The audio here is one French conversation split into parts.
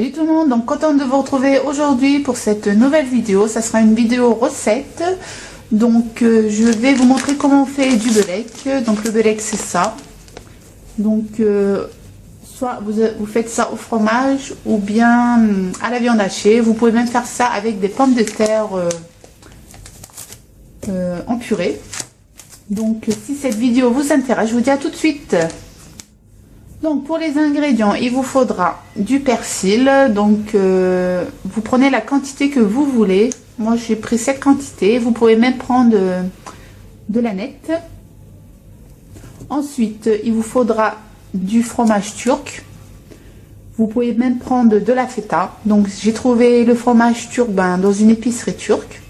Salut tout le monde, donc contente de vous retrouver aujourd'hui pour cette nouvelle vidéo. Ça sera une vidéo recette. Donc je vais vous montrer comment on fait du beurek. Donc le beurek c'est ça. Donc soit vous faites ça au fromage ou bien à la viande hachée. Vous pouvez même faire ça avec des pommes de terre en purée. Donc si cette vidéo vous intéresse, je vous dis à tout de suite. Donc pour les ingrédients, il vous faudra du persil. Donc vous prenez la quantité que vous voulez. Moi j'ai pris cette quantité. Vous pouvez même prendre de l'aneth. Ensuite il vous faudra du fromage turc. Vous pouvez même prendre de la feta. Donc j'ai trouvé le fromage turc dans une épicerie turque.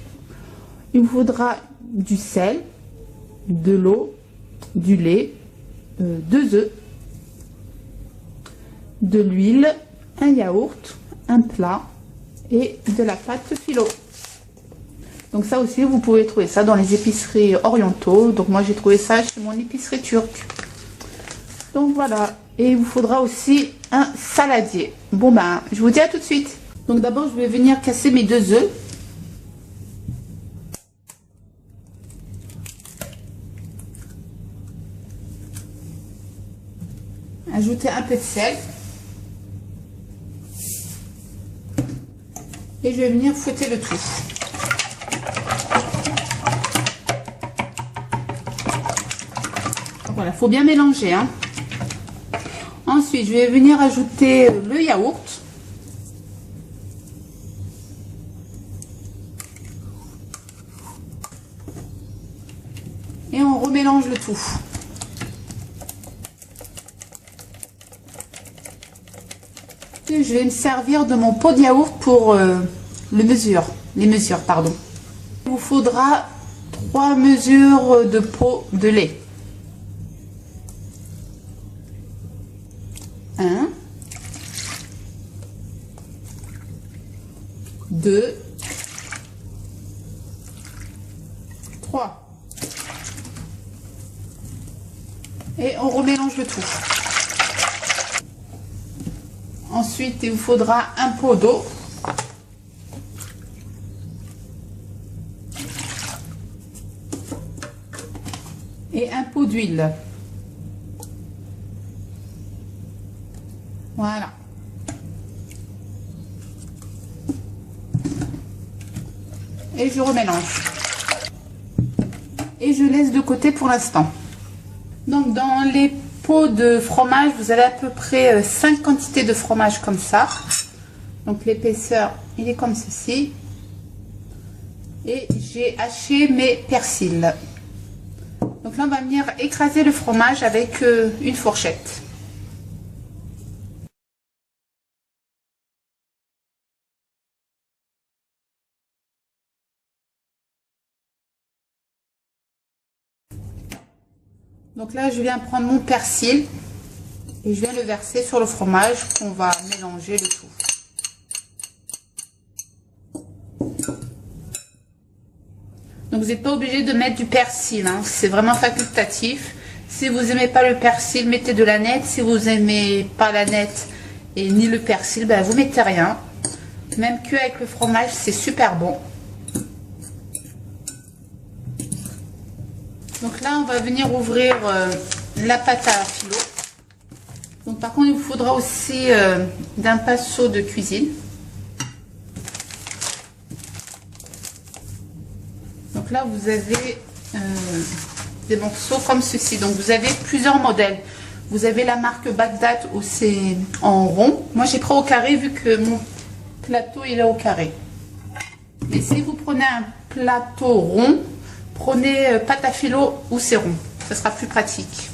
Il vous faudra du sel, de l'eau, du lait, 2 œufs, de l'huile, un yaourt, un plat et de la pâte phyllo. Donc ça aussi vous pouvez trouver ça dans les épiceries orientaux. Donc moi j'ai trouvé ça chez mon épicerie turque. Donc voilà, et il vous faudra aussi un saladier. Bon je vous dis à tout de suite. Donc d'abord je vais venir casser mes 2 œufs. Ajouter un peu de sel. Et je vais venir fouetter le tout. Voilà, il faut bien mélanger. Ensuite, je vais venir ajouter le yaourt. Et on remélange le tout. Et je vais me servir de mon pot de yaourt pour les mesures. Il vous faudra 3 mesures de pot de lait. 1, 2, 3. Et on remélange le tout. Ensuite, il vous faudra un pot d'eau. Et un pot d'huile. Voilà. Et je remélange. Et je laisse de côté pour l'instant. Donc dans les pots de fromage, vous avez à peu près 5 quantités de fromage comme ça. Donc l'épaisseur, il est comme ceci. Et j'ai haché mes persils. Donc là, on va venir écraser le fromage avec une fourchette. Donc là, je viens prendre mon persil et je viens le verser sur le fromage qu'on va mélanger le tout. Donc vous n'êtes pas obligé de mettre du persil, c'est vraiment facultatif. Si vous n'aimez pas le persil, mettez de l'aneth. Si vous n'aimez pas l'aneth et ni le persil, vous mettez rien. Même qu'avec le fromage, c'est super bon. Donc là, on va venir ouvrir la pâte à phyllo. Donc par contre, il vous faudra aussi d'un pinceau de cuisine. Donc là, vous avez des morceaux comme ceci. Donc vous avez plusieurs modèles. Vous avez la marque Bagdad où c'est en rond. Moi, j'ai pris au carré vu que mon plateau il est au carré. Mais si vous prenez un plateau rond, prenez pâte à phyllo où c'est rond, ça sera plus pratique.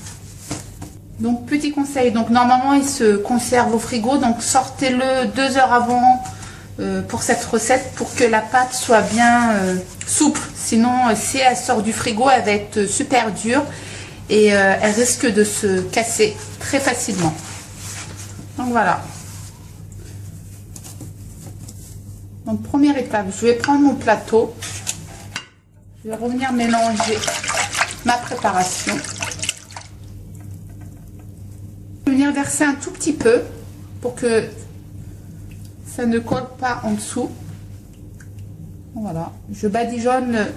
Donc petit conseil, donc normalement il se conserve au frigo, donc sortez-le 2 heures avant pour cette recette pour que la pâte soit bien souple. Sinon si elle sort du frigo, elle va être super dure et elle risque de se casser très facilement. Donc voilà. Donc première étape, je vais prendre mon plateau. Je vais revenir mélanger ma préparation. Je vais venir verser un tout petit peu pour que ça ne colle pas en dessous. Voilà, je badigeonne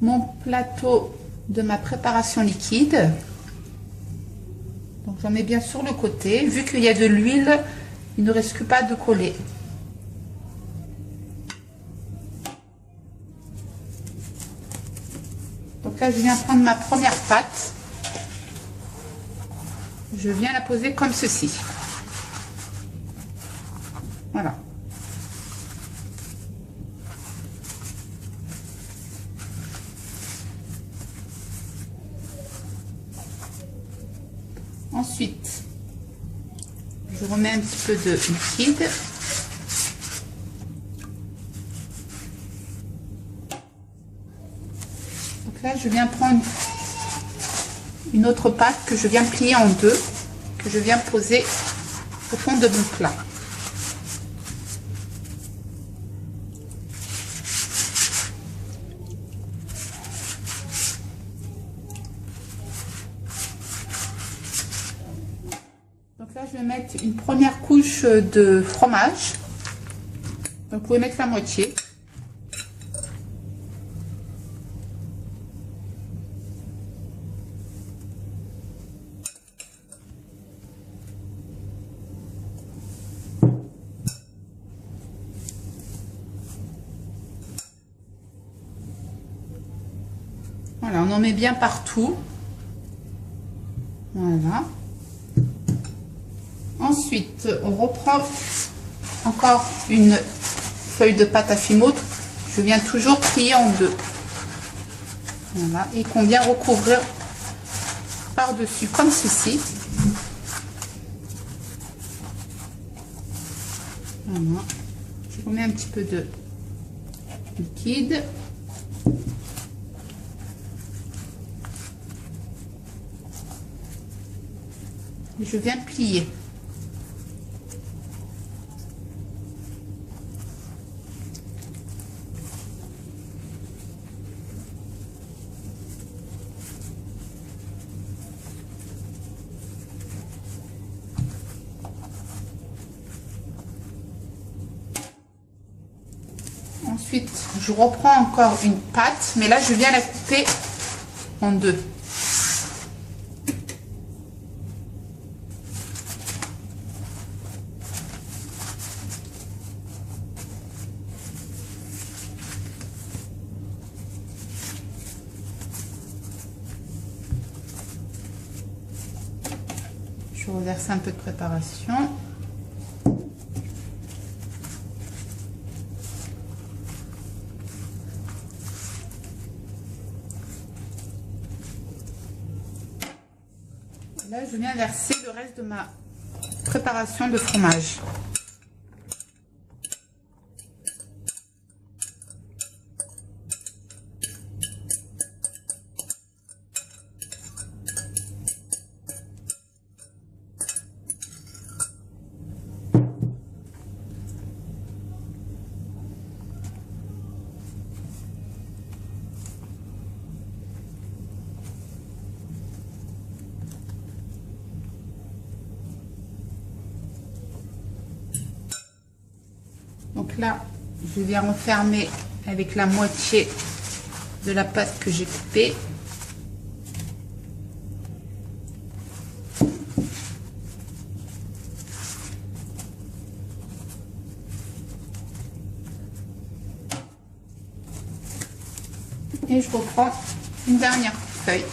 mon plateau de ma préparation liquide. Donc j'en mets bien sur le côté. Vu qu'il y a de l'huile, il ne risque pas de coller. Donc là, je viens prendre ma première pâte. Je viens la poser comme ceci. Voilà. Ensuite, je remets un petit peu de liquide. Donc là, je viens prendre une autre pâte que je viens plier en deux, que je viens poser au fond de mon plat. Donc là, je vais mettre une première couche de fromage. Donc vous pouvez mettre la moitié. Voilà, on en met bien partout. Voilà. Ensuite, on reprend encore une feuille de pâte à fimotre. Je viens toujours plier en deux. Voilà, et qu'on vient recouvrir par-dessus comme ceci. Voilà. Je remets un petit peu de liquide. Et je viens plier. Ensuite, je reprends encore une pâte, mais là, je viens la couper en deux. Je reverse un peu de préparation. Là, je viens verser le reste de ma préparation de fromage. Donc là, je viens refermer avec la moitié de la pâte que j'ai coupée. Et je reprends une dernière feuille.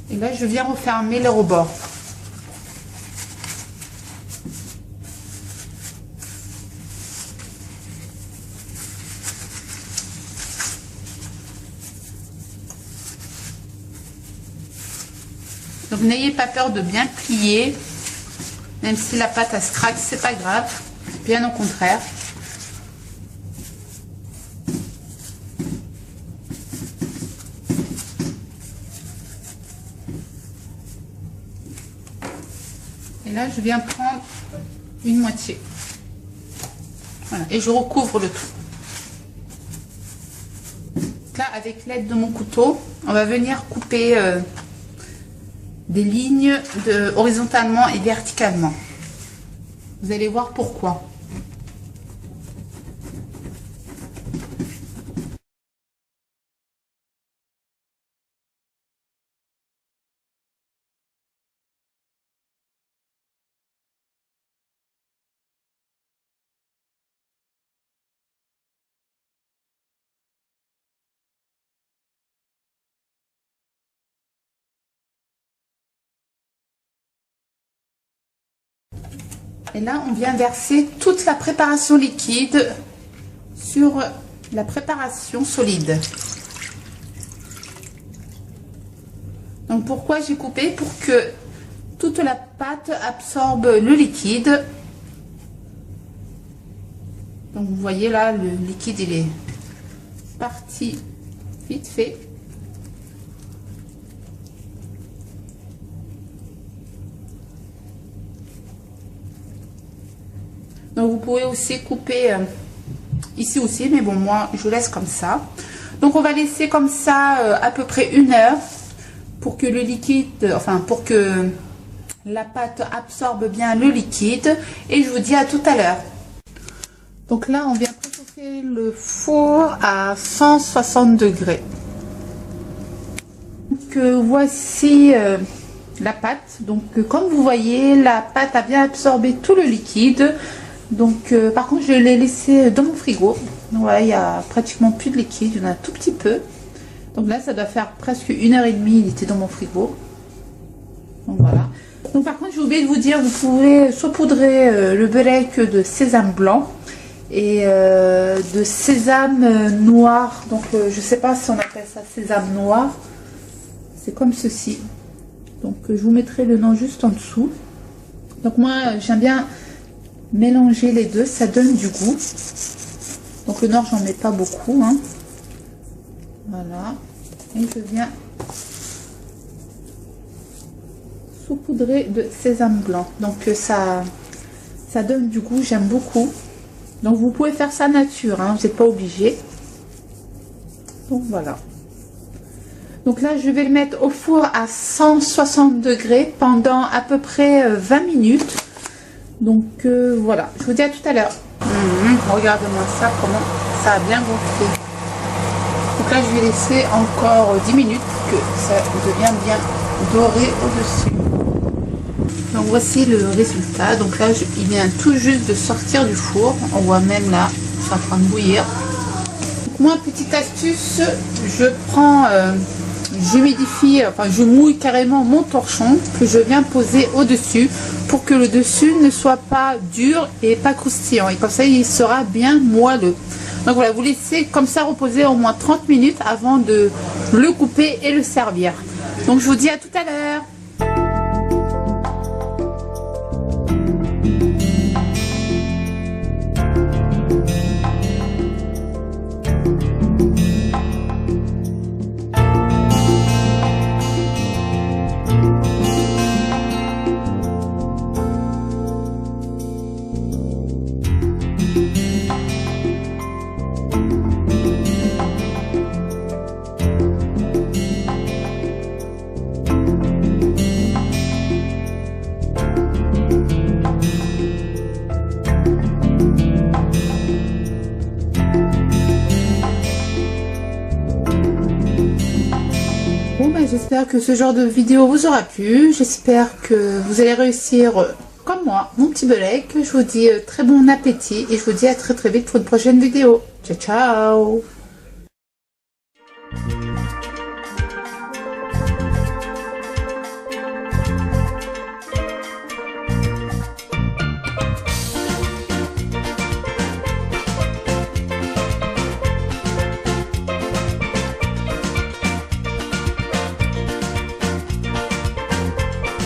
Et là, je viens refermer le rebord. Donc n'ayez pas peur de bien plier, même si la pâte se craque, c'est pas grave, bien au contraire. Et là, je viens prendre une moitié. Voilà, et je recouvre le tout. Là, avec l'aide de mon couteau, on va venir couper des lignes horizontalement et verticalement. Vous allez voir pourquoi. Et là, on vient verser toute la préparation liquide sur la préparation solide. Donc pourquoi j'ai coupé? Pour que toute la pâte absorbe le liquide. Donc vous voyez là, le liquide il est parti vite fait. Donc vous pouvez aussi couper ici aussi, mais bon, moi je laisse comme ça. Donc on va laisser comme ça à peu près 1 heure pour que le liquide, enfin pour que la pâte absorbe bien le liquide. Et je vous dis à tout à l'heure. Donc là on vient préchauffer le four à 160 degrés. Donc voici la pâte. Donc comme vous voyez, la pâte a bien absorbé tout le liquide. Donc par contre je l'ai laissé dans mon frigo. Voilà, il n'y a pratiquement plus de liquide, il y en a un tout petit peu. Donc là ça doit faire presque 1h30, il était dans mon frigo. Donc voilà. Donc par contre j'ai oublié de vous dire, vous pouvez saupoudrer le beurre de sésame blanc et de sésame noir. Donc je sais pas si on appelle ça sésame noir. C'est comme ceci. Donc je vous mettrai le nom juste en dessous. Donc moi j'aime bien mélanger les deux, ça donne du goût. Donc le noir j'en mets pas beaucoup, hein. Voilà, et je viens saupoudrer de sésame blanc. Donc ça donne du goût, j'aime beaucoup. Donc vous pouvez faire ça nature, hein, vous n'êtes pas obligé. Donc voilà. Donc là je vais le mettre au four à 160 degrés pendant à peu près 20 minutes. Donc voilà, je vous dis à tout à l'heure. Regardez-moi ça, comment ça a bien gonflé. Donc là je vais laisser encore 10 minutes pour que ça devienne bien doré au-dessus. Donc voici le résultat. Donc là il vient tout juste de sortir du four. On voit même là, c'est en train de bouillir. Donc moi, petite astuce, je prends... j'humidifie, enfin je mouille carrément mon torchon que je viens poser au dessus pour que le dessus ne soit pas dur et pas croustillant, et comme ça il sera bien moelleux. Donc voilà, vous laissez comme ça reposer au moins 30 minutes avant de le couper et le servir. Donc je vous dis à tout à l'heure. J'espère que ce genre de vidéo vous aura plu. J'espère que vous allez réussir comme moi mon petit belek. Je vous dis très bon appétit et je vous dis à très vite pour une prochaine vidéo. Ciao ciao.